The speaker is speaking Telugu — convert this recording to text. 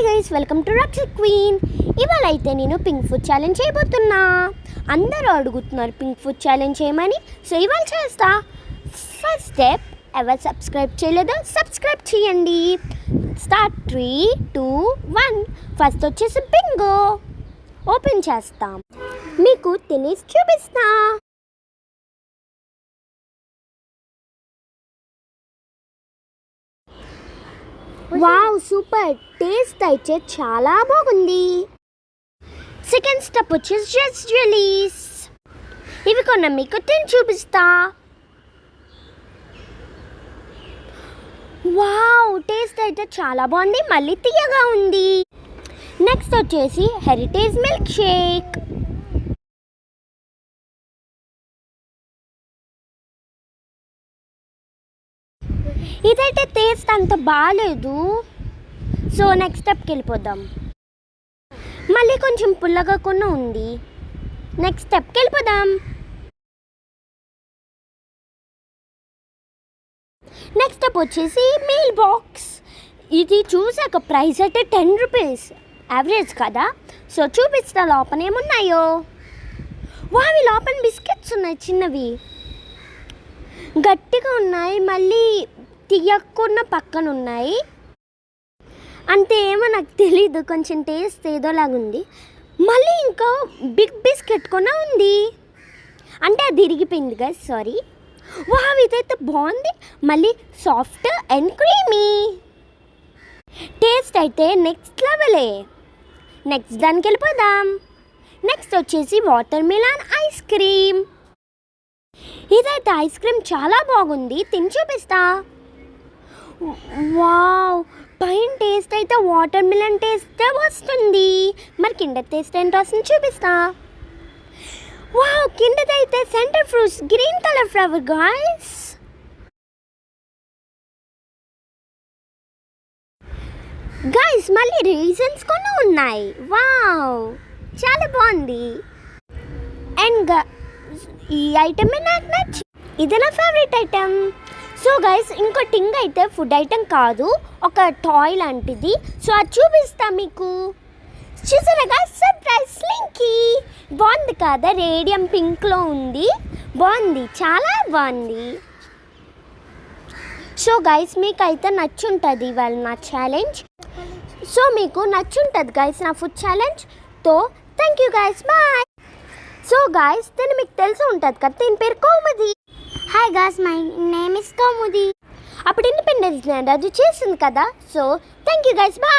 Hi guys, welcome to Rakshi queen. ఇవాళ అయితే నేను పింక్ ఫుడ్ ఛాలెంజ్ చేయబోతున్నా. అందరూ అడుగుతున్నారు పింక్ ఫుడ్ ఛాలెంజ్ చేయమని, సో ఇవాళ చేస్తా. ఫస్ట్ స్టెప్, ఎవరు సబ్స్క్రైబ్ చేయలేదో సబ్స్క్రైబ్ చేయండి. స్టార్ట్ 3, 2, 1. ఫస్ట్ వచ్చేసి బింగో ఓపెన్ చేస్తాం. మీకు తినేసి చూపిస్తా. Wow, super! టేస్ట్ అయితే చాలా బాగుంది. సెకండ్ స్టెప్ వచ్చేసి జస్ట్ జెలీస్. ఇవి కొన్న మీకు తిని చూపిస్తా. వావ్, టేస్ట్ అయితే చాలా బాగుంది, మళ్ళీ తీయగా ఉంది. నెక్స్ట్ వచ్చేసి హెరిటేజ్ మిల్క్ షేక్. ఇదైతే టేస్ట్ అంత బాగాలేదు. సో నెక్స్ట్ స్టెప్కి వెళ్ళిపోదాం. మళ్ళీ కొంచెం పుల్లగా కూడా ఉంది. నెక్స్ట్ స్టెప్కి వెళ్ళిపోదాం. నెక్స్ట్ స్టెప్ వచ్చేసి మీల్ బాక్స్. ఇది చూసాక ప్రైస్ అయితే 10 రూపీస్, యావరేజ్ కదా. సో చూపిస్తా లోపల ఏమున్నాయో. వావి లోపల బిస్కెట్స్ ఉన్నాయి, చిన్నవి గట్టిగా ఉన్నాయి, మళ్ళీ తీయకుండా పక్కన ఉన్నాయి. అంతే, ఏమో నాకు తెలీదు, కొంచెం టేస్ట్ ఏదోలాగా ఉంది. మళ్ళీ ఇంకా బిగ్ బిస్కెట్ కూడా ఉంది, అంటే అది ఇరిగిపోయింది కదా, సారీ. వావ్, ఇదైతే బాగుంది, మళ్ళీ సాఫ్ట్ అండ్ క్రీమీ. టేస్ట్ అయితే నెక్స్ట్ లెవెలే. నెక్స్ట్ దానికి వెళ్ళిపోదాం. నెక్స్ట్ వచ్చేసి వాటర్ మిలాన్ ఐస్ క్రీమ్. ఇదైతే ఐస్ క్రీమ్ చాలా బాగుంది, తిని చూపిస్తా. వావ్, పైన టేస్ట్ అయితే వాటర్ మిలన్ టేస్ట్ వస్తుంది, మరి కింద టేస్ట్ ఏంటో వస్తుంది చూపిస్తా. వావ్, కిందది అయితే centre fruits green colour flower guys. Guys, మళ్ళీ రీజన్స్ కొన్ని ఉన్నాయి. వావ్, చాలా బాగుంది. అండ్ ఈ ఐటమే నాకు నచ్చి, ఇది నా ఫేవరెట్ ఐటమ్. సో గైస్, ఇంకో టింగ్ అయితే ఫుడ్ ఐటమ్ కాదు, ఒక టాయ్ లాంటిది. సో అది చూపిస్తా మీకు. చూసారా గైస్, సర్ప్రైజ్ స్లింకీ. బాగుంది కదా, రేడియం పింక్లో ఉంది, బాగుంది, చాలా బాగుంది. సో గైస్, మీకు అయితే నచ్చుంటుంది ఇవాళ నా ఛాలెంజ్. సో మీకు నచ్చుంటుంది గైస్ నా ఫుడ్ ఛాలెంజ్. తో thank you guys, bye. So guys, దీన్ని మీకు తెలిసి ఉంటుంది కదా, దీని పేరు Kaumudi. Hi guys, my name is Kaumudi. అప్పుడు ఇండిపెండెన్స్ డే అది చేసింది కదా. So thank you guys, bye.